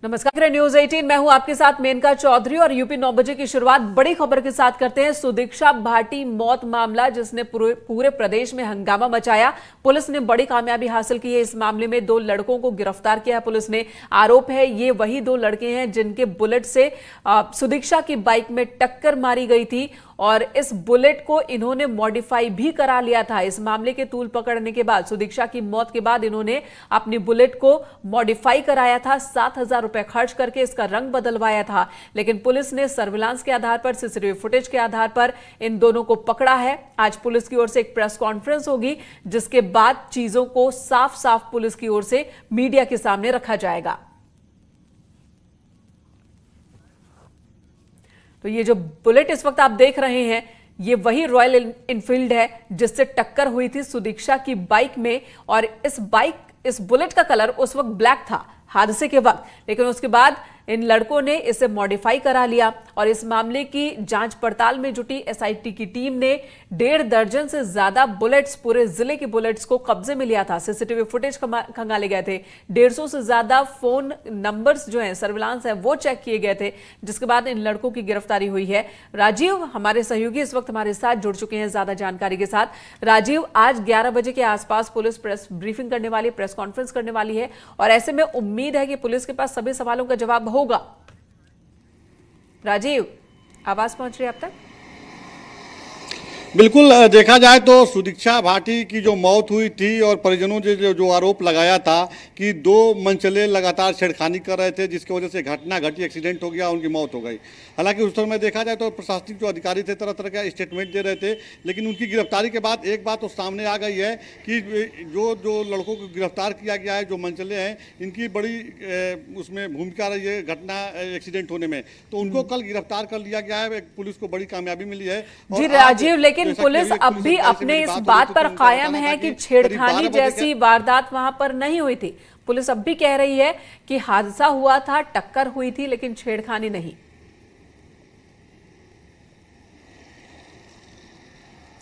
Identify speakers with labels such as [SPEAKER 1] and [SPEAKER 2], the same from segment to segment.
[SPEAKER 1] नमस्कार, न्यूज 18 मैं हूं आपके साथ मेनका चौधरी और यूपी 9 बजे की शुरुआत बड़ी खबर के साथ करते हैं। सुदीक्षा भाटी मौत मामला जिसने पूरे प्रदेश में हंगामा मचाया। पुलिस ने बड़ी कामयाबी हासिल की है। इस मामले में 2 लड़कों को गिरफ्तार किया है पुलिस ने। आरोप है ये वही 2 लड़के हैं जिनके बुलेट से सुदीक्षा की बाइक में टक्कर मारी गई थी और इस बुलेट को इन्होंने मॉडिफाई भी करा लिया था। इस मामले के तूल पकड़ने के बाद सुदीक्षा की मौत के बाद इन्होंने अपनी बुलेट को मॉडिफाई कराया था। 7,000 रुपए खर्च करके इसका रंग बदलवाया था, लेकिन पुलिस ने सर्विलांस के आधार पर, सीसीटीवी फुटेज के आधार पर इन दोनों को पकड़ा है। आज पुलिस की ओर से एक प्रेस कॉन्फ्रेंस होगी जिसके बाद चीजों को साफ साफ पुलिस की ओर से मीडिया के सामने रखा जाएगा। तो ये जो बुलेट इस वक्त आप देख रहे हैं ये वही रॉयल इनफील्ड है जिससे टक्कर हुई थी सुदीक्षा की बाइक में। और इस बुलेट का कलर उस वक्त ब्लैक था हादसे के वक्त, लेकिन उसके बाद इन लड़कों ने इसे मॉडिफाई करा लिया। और इस मामले की जांच पड़ताल में जुटी एसआईटी की टीम ने 1.5 दर्जन से ज्यादा बुलेट्स, पूरे जिले के बुलेट्स को कब्जे में लिया था। सीसीटीवी फुटेज खंगाले गए थे। 150 से ज्यादा फोन नंबर्स जो हैं, सर्विलांस है, वो चेक किए गए थे, जिसके बाद इन लड़कों की गिरफ्तारी हुई है। राजीव हमारे सहयोगी इस वक्त हमारे साथ जुड़ चुके हैं ज्यादा जानकारी के साथ। राजीव, आज 11 बजे के आसपास पुलिस प्रेस ब्रीफिंग करने वाली, प्रेस कॉन्फ्रेंस करने वाली है और ऐसे में उम्मीद है कि पुलिस के पास सभी सवालों का जवाब होगा। राजीव, आवाज पहुंच रही है आप तक?
[SPEAKER 2] बिल्कुल, देखा जाए तो सुदीक्षा भाटी की जो मौत हुई थी और परिजनों ने जो आरोप लगाया था कि 2 मनचले लगातार छेड़खानी कर रहे थे जिसकी वजह से घटना घटी, एक्सीडेंट हो गया, उनकी मौत हो गई। हालांकि उस समय देखा जाए तो प्रशासनिक जो अधिकारी थे तरह तरह का स्टेटमेंट दे रहे थे, लेकिन उनकी गिरफ्तारी के बाद एक बात तो सामने आ गई है कि जो लड़कों को गिरफ्तार किया गया है, जो मनचले हैं, इनकी बड़ी उसमें भूमिका रही है घटना एक्सीडेंट होने में। तो उनको कल गिरफ्तार कर लिया गया है। पुलिस को बड़ी कामयाबी मिली है।
[SPEAKER 1] जी राजीव, लेकिन पुलिस अब भी अपने इस बात पर कायम है कि छेड़खानी जैसी वारदात वहां पर नहीं हुई थी। पुलिस अब भी कह रही है कि हादसा हुआ था, टक्कर हुई थी, लेकिन छेड़खानी नहीं।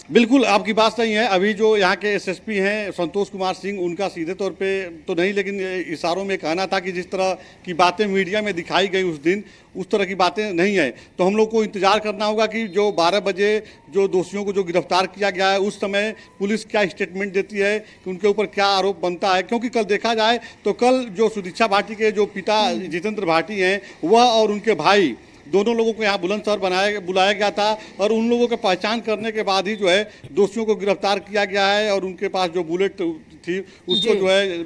[SPEAKER 2] बिल्कुल आपकी बात सही है। अभी जो यहाँ के एसएसपी हैं संतोष कुमार सिंह, उनका सीधे तौर पे तो नहीं, लेकिन इशारों में कहना था कि जिस तरह की बातें मीडिया में दिखाई गई उस दिन, उस तरह की बातें नहीं है। तो हम लोग को इंतजार करना होगा कि जो 12 बजे जो दोषियों को जो गिरफ्तार किया गया है उस समय पुलिस क्या स्टेटमेंट देती है कि उनके ऊपर क्या आरोप बनता है। क्योंकि कल देखा जाए तो कल जो सुदीक्षा भाटी के जो पिता जितेंद्र भाटी हैं, वह और उनके भाई दोनों लोगों को यहाँ बुलंदशहर बुलाया गया था और उन लोगों को पहचान करने के बाद ही जो है दोषियों को गिरफ्तार किया गया है और उनके पास जो बुलेट थी उसको जो है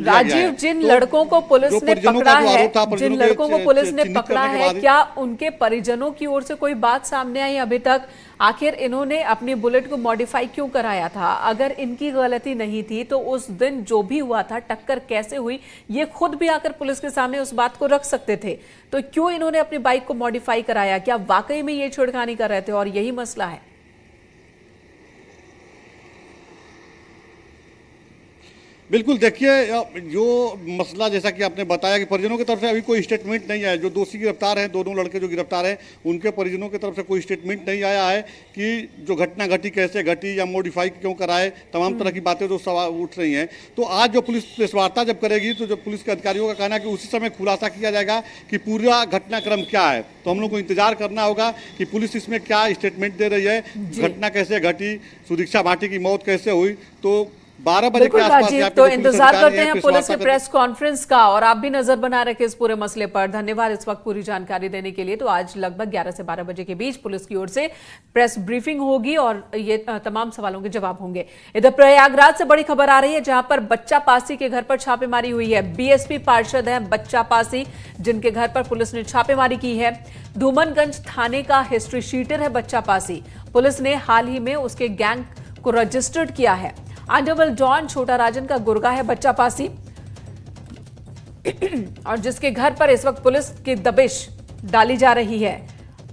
[SPEAKER 1] राजीव, जिन लड़कों को पुलिस ने पकड़ा है, जिन लड़कों को पुलिस ने पकड़ा है, क्या उनके परिजनों की ओर से कोई बात सामने आई अभी तक? आखिर इन्होंने अपनी बुलेट को मॉडिफाई क्यों कराया था? अगर इनकी गलती नहीं थी तो उस दिन जो भी हुआ था, टक्कर कैसे हुई, ये खुद भी आकर पुलिस के सामने उस बात को रख सकते थे। तो क्यों इन्होंने अपनी बाइक को मॉडिफाई कराया? क्या वाकई में ये छेड़खानी कर रहे थे और यही मसला है?
[SPEAKER 2] बिल्कुल, देखिए जो मसला जैसा कि आपने बताया कि परिजनों की तरफ से अभी कोई स्टेटमेंट नहीं आया। जो दोषी गिरफ्तार हैं, दोनों लड़के जो गिरफ्तार हैं, उनके परिजनों की तरफ से कोई स्टेटमेंट नहीं आया है कि जो घटना घटी कैसे घटी या मॉडिफाई क्यों कराए, तमाम तरह की बातें जो सवाल उठ रही हैं। तो आज जो पुलिस प्रेस वार्ता जब करेगी तो जो पुलिस के अधिकारियों का कहना है कि उसी समय खुलासा किया जाएगा कि पूरा घटनाक्रम क्या है। तो हम लोग को इंतजार करना होगा कि पुलिस इसमें क्या स्टेटमेंट दे रही है, घटना कैसे घटी, सुदीक्षा भाटी की मौत कैसे हुई। तो 12 बजे के आसपास
[SPEAKER 1] तो इंतजार करते हैं पुलिस के प्रेस कॉन्फ्रेंस का और आप भी नजर बना रखें इस पूरे मसले पर। धन्यवाद इस वक्त पूरी जानकारी देने के लिए। तो आज लगभग 11 से 12 बजे के बीच पुलिस की ओर से प्रेस ब्रीफिंग होगी और ये तमाम सवालों के जवाब होंगे। इधर प्रयागराज से बड़ी खबर आ रही है जहां पर बच्चा पासी के घर पर छापेमारी हुई है। बीएसपी पार्षद है बच्चा पासी, जिनके घर पर पुलिस ने छापेमारी की है। धूमनगंज थाने का हिस्ट्री शीटर है बच्चा पासी। पुलिस ने हाल ही में उसके गैंग को रजिस्टर्ड किया है। अंडरवर्ल्ड डॉन छोटा राजन का गुर्गा है बच्चा पासी और जिसके घर पर इस वक्त पुलिस की दबिश डाली जा रही है।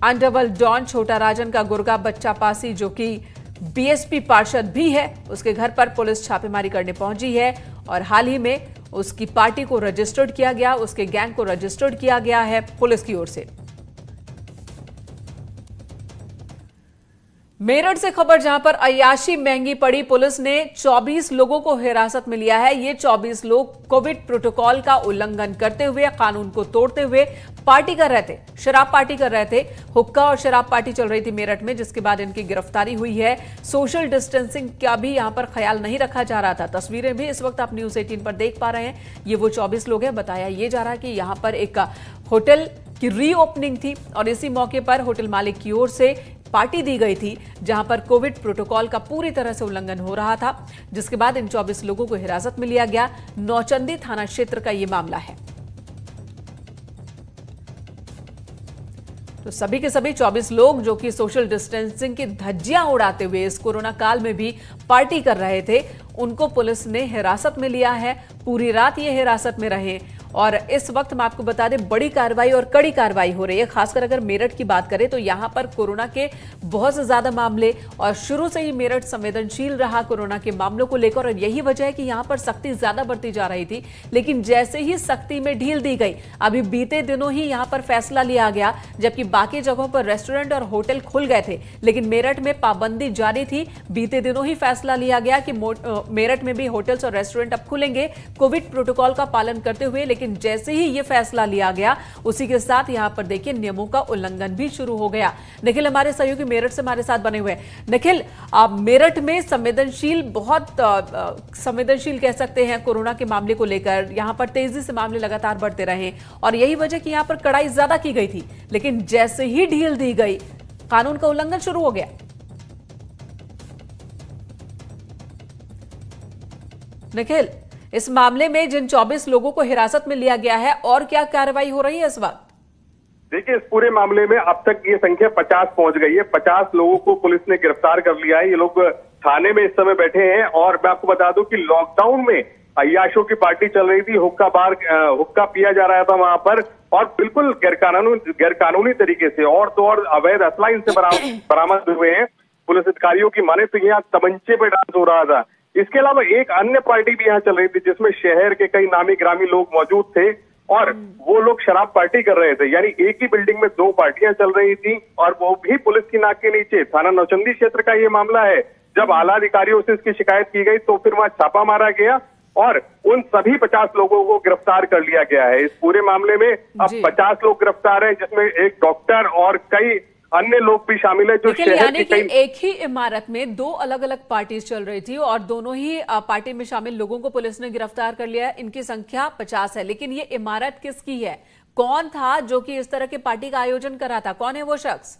[SPEAKER 1] अंडरवर्ल्ड डॉन छोटा राजन का गुर्गा बच्चा पासी, जो कि बीएसपी पार्षद भी है, उसके घर पर पुलिस छापेमारी करने पहुंची है और हाल ही में उसकी पार्टी को रजिस्टर्ड किया गया, उसके गैंग को रजिस्टर्ड किया गया है पुलिस की ओर से। मेरठ से खबर, जहां पर अय्याशी महंगी पड़ी। पुलिस ने 24 लोगों को हिरासत में लिया है। ये 24 लोग कोविड प्रोटोकॉल का उल्लंघन करते हुए, कानून को तोड़ते हुए पार्टी कर रहे थे, शराब पार्टी कर रहे थे। हुक्का और शराब पार्टी चल रही थी मेरठ में, जिसके बाद इनकी गिरफ्तारी हुई है। सोशल डिस्टेंसिंग का भी यहां पर ख्याल नहीं रखा जा रहा था। तस्वीरें भी इस वक्त आप न्यूज 18 पर देख पा रहे हैं। ये वो 24 लोग हैं। बताया ये जा रहा है कि यहां पर एक होटल की रीओपनिंग थी और इसी मौके पर होटल मालिक की ओर से पार्टी दी गई थी, जहां पर कोविड प्रोटोकॉल का पूरी तरह से उल्लंघन हो रहा था, जिसके बाद इन 24 लोगों को हिरासत में लिया गया। नौचंदी थाना क्षेत्र का यह मामला है। तो सभी के सभी 24 लोग जो कि सोशल डिस्टेंसिंग की धज्जियां उड़ाते हुए इस कोरोना काल में भी पार्टी कर रहे थे, उनको पुलिस ने हिरासत में लिया है। पूरी रात ये हिरासत में रहे और इस वक्त मैं आपको बता दें, बड़ी कार्रवाई और कड़ी कार्रवाई हो रही है। खासकर अगर मेरठ की बात करें तो यहां पर कोरोना के बहुत से ज्यादा मामले, और शुरू से ही मेरठ संवेदनशील रहा कोरोना के मामलों को लेकर, और यही वजह है कि यहां पर सख्ती ज्यादा बढ़ती जा रही थी। लेकिन जैसे ही सख्ती में ढील दी गई, अभी बीते दिनों ही यहां पर फैसला लिया गया, जबकि बाकी जगहों पर रेस्टोरेंट और होटल खुल गए थे, लेकिन मेरठ में पाबंदी जारी थी। बीते दिनों ही फैसला लिया गया कि मेरठ में भी होटल्स और रेस्टोरेंट अब खुलेंगे कोविड प्रोटोकॉल का पालन करते हुए। लेकिन जैसे ही यह फैसला लिया गया, उसी के साथ यहां पर देखिए नियमों का उल्लंघन भी शुरू हो गया। निखिल हमारे सहयोगी मेरठ से हमारे साथ बने हुए हैं। निखिल, मेरठ में संवेदनशील, बहुत संवेदनशील कह सकते हैं कोरोना के मामले को लेकर। यहां पर तेजी से मामले लगातार बढ़ते रहे और यही वजह कि यहां पर कड़ाई ज्यादा की गई थी, लेकिन जैसे ही ढील दी गई, कानून का उल्लंघन शुरू हो गया। निखिल, इस मामले में जिन 24 लोगों को हिरासत में लिया गया है, और क्या कार्रवाई हो रही है इस वक्त?
[SPEAKER 3] देखिए, इस पूरे मामले में अब तक ये संख्या 50 पहुंच गई है। 50 लोगों को पुलिस ने गिरफ्तार कर लिया है। ये लोग थाने में इस समय बैठे हैं। और मैं आपको बता दूं कि लॉकडाउन में अय्याशों की पार्टी चल रही थी, हुक्का पिया जा रहा था वहां पर, और बिल्कुल गैरकानूनी तरीके से और तो और अवैध असला इनसे बरामद हुए हैं। पुलिस अधिकारियों की माने तो यहाँ तमंचे पे डांस हो रहा था। इसके अलावा एक अन्य पार्टी भी यहाँ चल रही थी, जिसमें शहर के कई नामी ग्रामी लोग मौजूद थे और वो लोग शराब पार्टी कर रहे थे। यानी एक ही बिल्डिंग में 2 पार्टियां चल रही थी, और वो भी पुलिस की नाक के नीचे। थाना नौचंदी क्षेत्र का ये मामला है। जब आला अधिकारियों से इसकी शिकायत की गई तो फिर वहां छापा मारा गया और उन सभी 50 लोगों को गिरफ्तार कर लिया गया है। इस पूरे मामले में अब 50 लोग गिरफ्तार हैं, जिसमें एक डॉक्टर और कई अन्य लोग भी शामिल है, जो शहर की कई...
[SPEAKER 1] एक ही इमारत में 2 अलग अलग पार्टीज चल रही थी और दोनों ही पार्टी में शामिल लोगों को पुलिस ने गिरफ्तार कर लिया है। इनकी संख्या 50 है, लेकिन ये इमारत किसकी है? कौन था जो कि इस तरह की पार्टी का आयोजन कर रहा था? कौन है वो शख्स?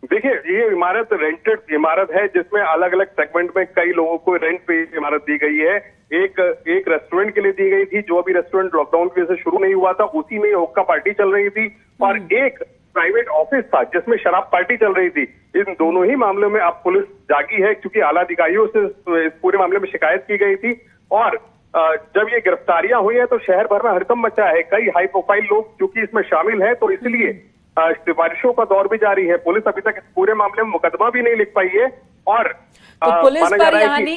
[SPEAKER 3] देखिए, ये इमारत रेंटेड इमारत है, जिसमें अलग अलग सेगमेंट में कई लोगों को रेंट पे इमारत दी गई है। एक रेस्टोरेंट के लिए दी गई थी, जो अभी रेस्टोरेंट लॉकडाउन की वजह से शुरू नहीं हुआ था, उसी में हुक्का पार्टी चल रही थी। और एक प्राइवेट ऑफिस था जिसमें शराब पार्टी चल रही थी। इन दोनों ही मामलों में अब पुलिस जागी है, क्योंकि आला अधिकारियों से इस पूरे मामले में शिकायत की गई थी। और जब ये गिरफ्तारियां हुई है तो शहर भर में हड़कंप मचा है। कई हाई प्रोफाइल लोग क्योंकि इसमें शामिल है, तो इसलिए सिफारिशों का दौर भी जारी है। पुलिस अभी तक इस पूरे मामले में मुकदमा भी नहीं लिख पाई है। और
[SPEAKER 1] तो पुलिस पर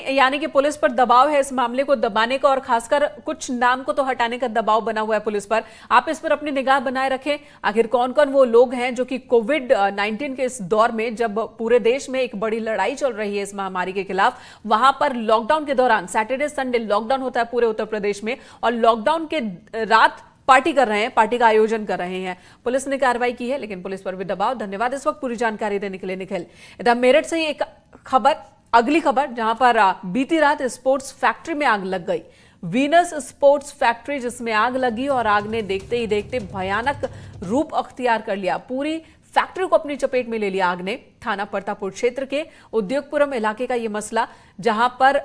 [SPEAKER 1] यानी कि पुलिस पर दबाव है इस मामले को दबाने का, और खासकर कुछ नाम को तो हटाने का दबाव बना हुआ है पुलिस पर। आप इस पर अपनी निगाह बनाए रखें। आखिर कौन कौन वो लोग हैं जो कि कोविड-19 के इस दौर में, जब पूरे देश में एक बड़ी लड़ाई चल रही है इस महामारी के खिलाफ, वहां पर लॉकडाउन के दौरान सैटरडे संडे लॉकडाउन होता है पूरे उत्तर प्रदेश में, और लॉकडाउन के रात पार्टी कर रहे हैं, पार्टी का आयोजन कर रहे हैं। पुलिस ने कार्रवाई की है, लेकिन पुलिस पर भी दबाव। धन्यवाद इस वक्त पूरी जानकारी देने के लिए निखिल। इधर मेरठ से ही एक खबर, अगली खबर, जहां पर बीती रात स्पोर्ट्स फैक्ट्री में आग लग गई। वीनस स्पोर्ट्स फैक्ट्री, जिसमें आग लगी और आग ने देखते ही देखते भयानक रूप अख्तियार कर लिया। पूरी फैक्ट्री को अपनी चपेट में ले लिया आग ने। थाना परतापुर क्षेत्र के उद्योगपुरम इलाके का यह मसला, जहां पर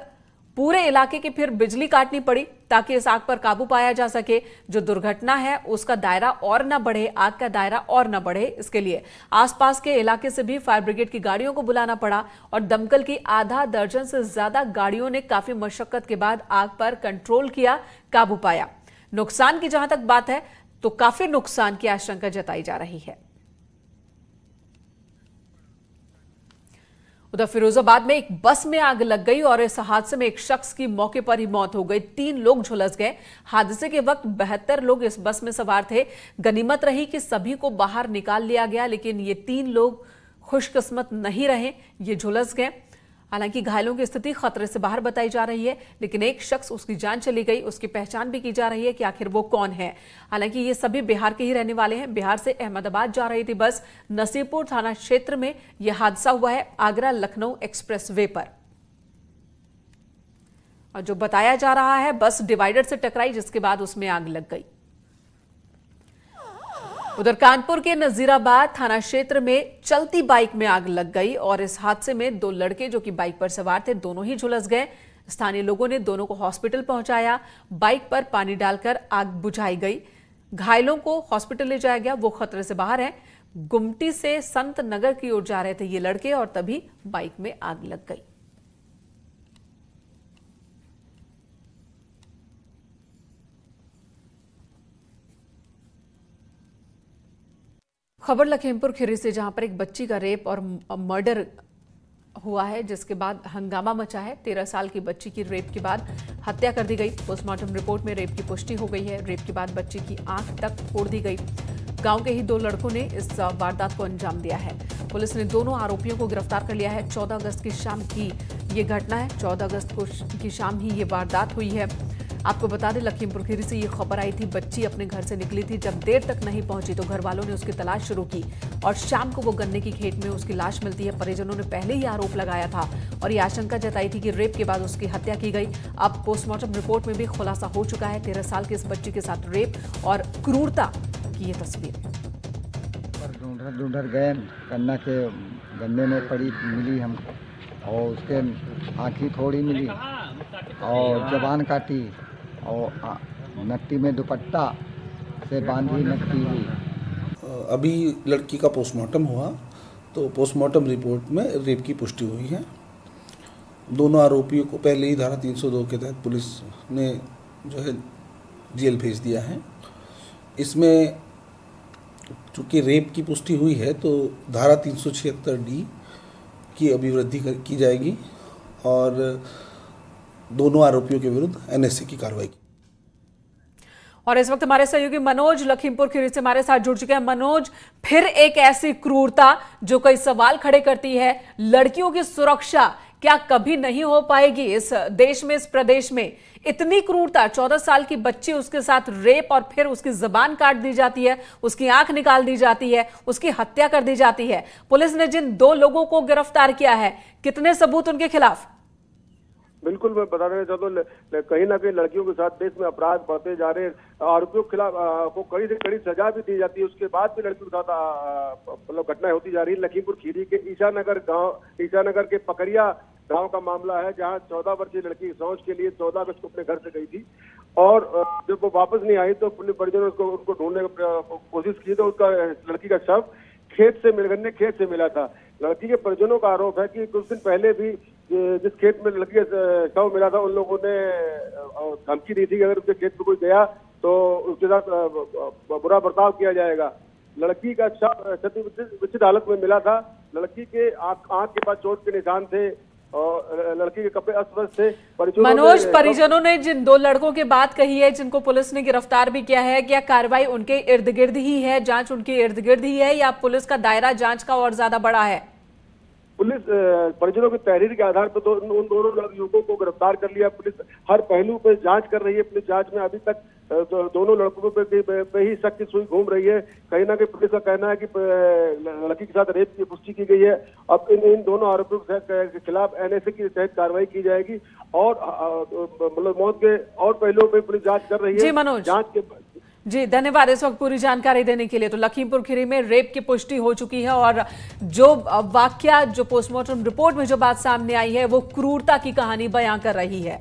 [SPEAKER 1] पूरे इलाके की फिर बिजली काटनी पड़ी ताकि इस आग पर काबू पाया जा सके। जो दुर्घटना है उसका दायरा और न बढ़े, आग का दायरा और न बढ़े, इसके लिए आसपास के इलाके से भी फायर ब्रिगेड की गाड़ियों को बुलाना पड़ा और दमकल की आधा दर्जन से ज्यादा गाड़ियों ने काफी मशक्कत के बाद आग पर कंट्रोल किया, काबू पाया। नुकसान की जहां तक बात है तो काफी नुकसान की आशंका जताई जा रही है। उधर फिरोजाबाद में एक बस में आग लग गई और इस हादसे में एक शख्स की मौके पर ही मौत हो गई। 3 लोग झुलस गए। हादसे के वक्त 72 लोग इस बस में सवार थे। गनीमत रही कि सभी को बाहर निकाल लिया गया, लेकिन ये 3 लोग खुशकिस्मत नहीं रहे, ये झुलस गए। हालांकि घायलों की स्थिति खतरे से बाहर बताई जा रही है, लेकिन एक शख्स, उसकी जान चली गई, उसकी पहचान भी की जा रही है कि आखिर वो कौन है। हालांकि ये सभी बिहार के ही रहने वाले हैं। बिहार से अहमदाबाद जा रही थी बस। नसीबपुर थाना क्षेत्र में यह हादसा हुआ है, आगरा लखनऊ एक्सप्रेस वे पर। और जो बताया जा रहा है, बस डिवाइडर से टकराई, जिसके बाद उसमें आग लग गई। उधर कानपुर के नजीराबाद थाना क्षेत्र में चलती बाइक में आग लग गई और इस हादसे में 2 लड़के जो कि बाइक पर सवार थे, दोनों ही झुलस गए। स्थानीय लोगों ने दोनों को हॉस्पिटल पहुंचाया। बाइक पर पानी डालकर आग बुझाई गई। घायलों को हॉस्पिटल ले जाया गया, वो खतरे से बाहर है। गुमटी से संत नगर की ओर जा रहे थे ये लड़के और तभी बाइक में आग लग गई। खबर लखीमपुर खीरी से, जहां पर एक बच्ची का रेप और मर्डर हुआ है, जिसके बाद हंगामा मचा है। 13 साल की बच्ची की रेप के बाद हत्या कर दी गई। पोस्टमार्टम रिपोर्ट में रेप की पुष्टि हो गई है। रेप के बाद बच्ची की आंख तक फोड़ दी गई। गांव के ही 2 लड़कों ने इस वारदात को अंजाम दिया है। पुलिस ने दोनों आरोपियों को गिरफ्तार कर लिया है। 14 अगस्त की शाम की ये घटना है। 14 अगस्त की शाम ही ये वारदात हुई है। आपको बता दें, लखीमपुर खीरी से ये खबर आई थी। बच्ची अपने घर से निकली थी, जब देर तक नहीं पहुंची तो घर वालों ने उसकी तलाश शुरू की और शाम को वो गन्ने की खेत में उसकी लाश मिलती है। परिजनों ने पहले ही आरोप लगाया था और ये आशंका जताई थी कि रेप के बाद उसकी हत्या की गई। अब पोस्टमार्टम रिपोर्ट में भी खुलासा हो चुका है। 13 साल की इस बच्ची के साथ रेप और क्रूरता की ये तस्वीर।
[SPEAKER 4] ढूंढर गए, गन्ना के गन्ने में पड़ी मिली हमको, और उसके आँखी थोड़ी मिली और जबान काटी और नट्टी में दुपट्टा से बांधी नट्टी हुई।
[SPEAKER 5] अभी लड़की का पोस्टमार्टम हुआ तो पोस्टमार्टम रिपोर्ट में रेप की पुष्टि हुई है। दोनों आरोपियों को पहले ही धारा 302 के तहत पुलिस ने जो है जेल भेज दिया है। इसमें चूँकि रेप की पुष्टि हुई है तो धारा 376D की अभिवृद्धि की जाएगी और दोनों आरोपियों के विरुद्ध NSA की कार्रवाई की।
[SPEAKER 1] और इस वक्त हमारे सहयोगी मनोज लखीमपुर खीरी से हमारे साथ जुड़ चुके हैं। मनोज, फिर एक ऐसी क्रूरता जो कई सवाल खड़े करती है। लड़कियों की सुरक्षा क्या कभी नहीं हो पाएगी इस देश में, इस प्रदेश में? इतनी क्रूरता, 14 साल की बच्ची, उसके साथ रेप और फिर उसकी जबान काट दी जाती है, उसकी आंख निकाल दी जाती है, उसकी हत्या कर दी जाती है। पुलिस ने जिन 2 लोगों को गिरफ्तार किया है, कितने सबूत उनके खिलाफ?
[SPEAKER 6] बिल्कुल, मैं बता देना चाहता हूँ, कहीं ना कहीं लड़कियों के साथ देश में अपराध बढ़ते जा रहे हैं। आरोपियों के खिलाफ को कड़ी से कड़ी सजा भी दी जाती है, उसके बाद भी लड़कियों के साथ मतलब घटनाएं होती जा रही है। लखीमपुर खीरी के ईशानगर के पकड़िया गांव का मामला है, जहां 14 वर्षीय लड़की शौच के लिए 14 अगस्त को अपने घर से गई थी और जब वो वापस नहीं आई तो पुलिस परिजनों ने उनको ढूंढने की कोशिश की तो उसका लड़की का शव खेत से मिला था। लड़की के परिजनों का आरोप है कि कुछ दिन पहले भी जिस खेत में लड़की का शव मिला था, उन लोगों ने धमकी दी थी कि अगर उसके खेत में कोई गया तो उसके साथ बुरा बर्ताव किया जाएगा। लड़की का शव क्षतिविक्षत हालत में मिला था। लड़की के आंख के पास चोट के निशान थे और लड़की के कपड़े अस्त थे।
[SPEAKER 1] मनोज, परिजनों ने जिन 2 लड़कों की बात कही है, जिनको पुलिस ने गिरफ्तार भी किया है, क्या कार्रवाई उनके इर्द गिर्द ही है, जांच उनके इर्द गिर्द ही है, या पुलिस का दायरा जांच का और ज्यादा बड़ा है?
[SPEAKER 6] पुलिस परिजनों की तहरीर के आधार पर उन दोनों युवकों को गिरफ्तार कर लिया। पुलिस हर पहलू पर जांच कर रही है। पुलिस जांच में अभी तक दोनों लड़कों पे ही शक की सुई घूम रही है। कहीं ना कहीं पुलिस का कहना है कि लड़की के साथ रेप की पुष्टि की गई है। अब इन दोनों आरोपियों के खिलाफ NSA की तहत कार्रवाई की जाएगी और मतलब मौत के और पहलुओं पर पुलिस जांच कर रही है।
[SPEAKER 1] जी मनोज,
[SPEAKER 6] जांच के
[SPEAKER 1] जी धन्यवाद इस वक्त पूरी जानकारी देने के लिए। तो लखीमपुर खीरी में रेप की पुष्टि हो चुकी है और जो वाकया, जो पोस्टमार्टम रिपोर्ट में जो बात सामने आई है, वो क्रूरता की कहानी बयां कर रही है।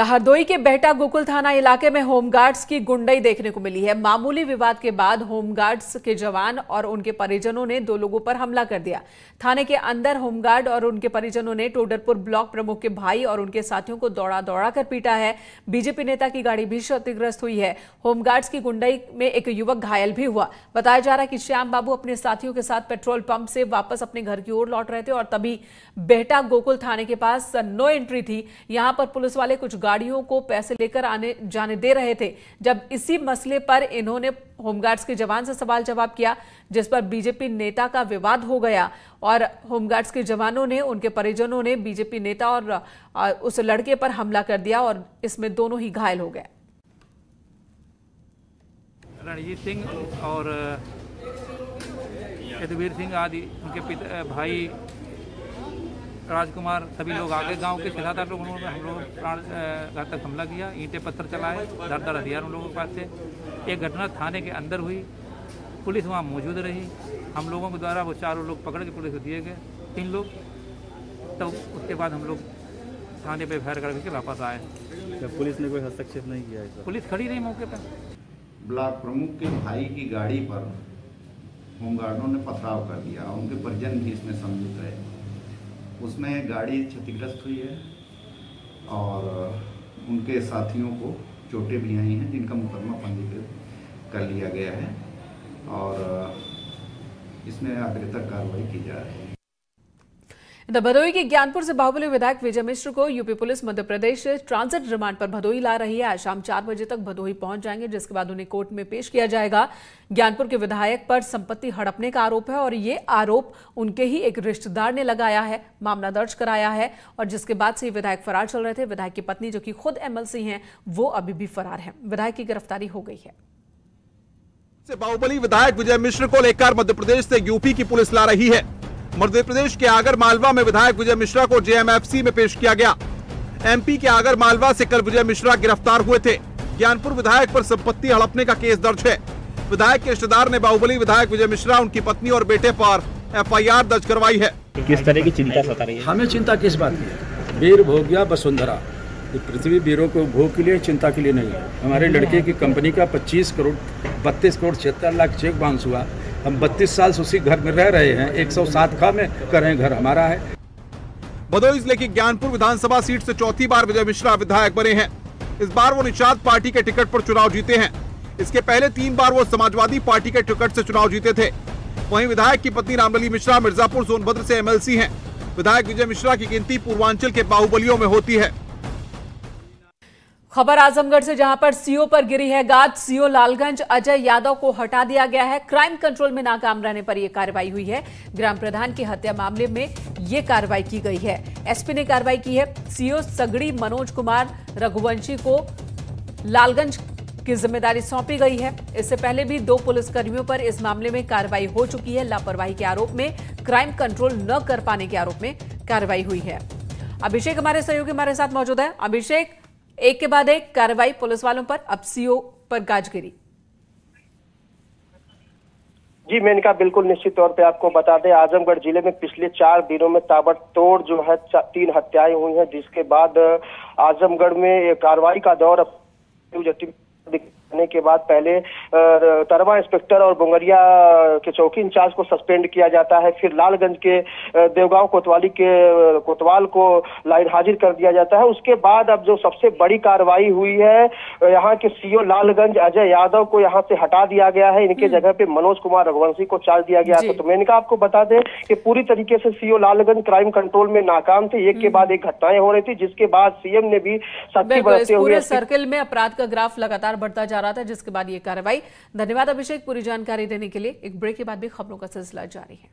[SPEAKER 1] हरदोई के बेहटा गोकुल थाना इलाके में होमगार्ड्स की गुंडई देखने को मिली है। मामूली विवाद के बाद होमगार्ड्स के जवान और उनके परिजनों ने 2 लोगों पर हमला कर दिया। थाने के अंदर होमगार्ड और उनके परिजनों ने टोडरपुर ब्लॉक प्रमुख के भाई और उनके साथियों को दौड़ा कर पीटा है। बीजेपी नेता की गाड़ी भी क्षतिग्रस्त हुई है। होमगार्ड्स की गुंडई में एक युवक घायल भी हुआ। बताया जा रहा है कि श्याम बाबू अपने साथियों के साथ पेट्रोल पंप से वापस अपने घर की ओर लौट रहे थे और तभी बेहटा गोकुल थाने के पास नो एंट्री थी। यहां पर पुलिस वाले कुछ गाड़ियों को पैसे लेकर आने जाने दे रहे थे। जब इसी मसले पर इन्होंने होमगार्ड्स के जवान से सवाल जवाब किया, जिस पर बीजेपी नेता का विवाद हो गया और होमगार्ड्स के जवानों ने, उनके परिजनों ने बीजेपी नेता और उस लड़के पर हमला कर दिया और इसमें दोनों ही घायल हो गए।
[SPEAKER 7] रणजीत सिंह और यदुवीर सिंह आदि उनके पिता भाई राजकुमार सभी लोग आगे गांव के 6-7 लोग, उन्होंने हम लोग प्राण घातक हमला किया, ईंटें पत्थर चलाए, धारदार हथियार उन लोगों के पास थे। एक घटना थाने के अंदर हुई, पुलिस वहां मौजूद रही, हम लोगों के द्वारा वो 4 लोग पकड़ के पुलिस को दिए गए, 3 लोग। तो उसके बाद हम लोग थाने पे फायर करके वापस आए।
[SPEAKER 8] पुलिस ने कोई हस्तक्षेप नहीं किया?
[SPEAKER 7] पुलिस खड़ी रही मौके पर।
[SPEAKER 9] ब्लॉक प्रमुख के भाई की गाड़ी पर होमगार्डों ने पथराव कर दिया, उनके परिजन भी इसमें सम्मिलित रहे। उसमें गाड़ी क्षतिग्रस्त हुई है और उनके साथियों को चोटें भी आई हैं, जिनका मुकदमा पंजीकृत कर लिया गया है और इसमें अग्रतर कार्रवाई की जा रही है।
[SPEAKER 1] भदोही के ज्ञानपुर से बाहुबली विधायक विजय मिश्र को यूपी पुलिस मध्य प्रदेश से ट्रांजिट रिमांड पर भदोही ला रही है। आज शाम 4 बजे तक भदोही पहुंच जाएंगे, जिसके बाद उन्हें कोर्ट में पेश किया जाएगा। ज्ञानपुर के विधायक पर संपत्ति हड़पने का आरोप है और ये आरोप उनके ही एक रिश्तेदार ने लगाया है, मामला दर्ज कराया है और जिसके बाद से विधायक फरार चल रहे थे। विधायक की पत्नी, जो कि खुद एमएलसी हैं, वो अभी भी फरार है। विधायक की गिरफ्तारी हो गई है।
[SPEAKER 10] बाहुबली विधायक विजय मिश्र को लेकर मध्य प्रदेश से यूपी की पुलिस ला रही है। मध्य प्रदेश के आगर मालवा में विधायक विजय मिश्रा को जेएमएफसी में पेश किया गया। एमपी के आगर मालवा से कल विजय मिश्रा गिरफ्तार हुए थे। ज्ञानपुर विधायक पर संपत्ति हड़पने का केस दर्ज है। विधायक के रिश्तेदार ने बाहुबली विधायक विजय मिश्रा, उनकी पत्नी और बेटे पर एफआईआर दर्ज करवाई है।
[SPEAKER 8] किस तरह की चिंता सता रही है?
[SPEAKER 11] हमें चिंता किस बात की है? वीर भोग्या वसुंधरा, पृथ्वी वीरों को भोग के लिए, चिंता के लिए नहीं है। हमारे लड़के की कंपनी का 32 करोड़ 76 लाख चेक बाउंस हुआ। हम 32 साल से उसी घर में रह रहे हैं। 107 खा में करें, घर हमारा है।
[SPEAKER 10] भदोही जिले की ज्ञानपुर विधानसभा सीट से चौथी बार विजय मिश्रा विधायक बने हैं। इस बार वो निषाद पार्टी के टिकट पर चुनाव जीते हैं। इसके पहले 3 बार वो समाजवादी पार्टी के टिकट से चुनाव जीते थे। वहीं विधायक की पत्नी रामलली मिश्रा मिर्जापुर सोनभद्र से एमएलसी हैं। विधायक विजय मिश्रा की गिनती पूर्वांचल के बाहुबलियों में होती है।
[SPEAKER 1] खबर आजमगढ़ से, जहां पर सीओ पर गिरी है गाज। सीओ लालगंज अजय यादव को हटा दिया गया है। क्राइम कंट्रोल में नाकाम रहने पर यह कार्रवाई हुई है। ग्राम प्रधान की हत्या मामले में यह कार्रवाई की गई है। एसपी ने कार्रवाई की है। सीओ सगड़ी मनोज कुमार रघुवंशी को लालगंज की जिम्मेदारी सौंपी गई है। इससे पहले भी 2 पुलिसकर्मियों पर इस मामले में कार्रवाई हो चुकी है। लापरवाही के आरोप में, क्राइम कंट्रोल न कर पाने के आरोप में कार्रवाई हुई है। अभिषेक हमारे सहयोगी हमारे साथ मौजूद है। अभिषेक, एक के बाद एक कार्रवाई पुलिस वालों पर, अब सीओ पर गाज गिरी।
[SPEAKER 12] जी मेनका, बिल्कुल निश्चित तौर पे आपको बता दें, आजमगढ़ जिले में पिछले 4 दिनों में ताबड़तोड़ जो है 3 हत्याएं हुई हैं, जिसके बाद आजमगढ़ में कार्रवाई का दौर दिखाने के बाद पहले तरवा इंस्पेक्टर और बोंगरिया के चौकी इंचार्ज को सस्पेंड किया जाता है। फिर लालगंज के देवगांव कोतवाल को लाइन हाजिर कर दिया जाता है। उसके बाद अब जो सबसे बड़ी कार्रवाई हुई है, यहाँ के सीओ लालगंज अजय यादव को यहाँ से हटा दिया गया है। इनके जगह पे मनोज कुमार रघुवंशी को चार्ज दिया गया है। तो मैंने कहा आपको बता दें कि पूरी तरीके से सीओ लालगंज क्राइम कंट्रोल में नाकाम थे। एक के बाद एक घटनाएं हो रही थी, जिसके बाद सीएम ने भी सख्ती बरतते हुए
[SPEAKER 1] पूरे सर्किल में अपराध का ग्राफ लगातार बढ़ता जा रहा था, जिसके बाद ये कार्रवाई। धन्यवाद अभिषेक पूरी जानकारी देने के लिए। एक ब्रेक के बाद भी खबरों का सिलसिला जारी है।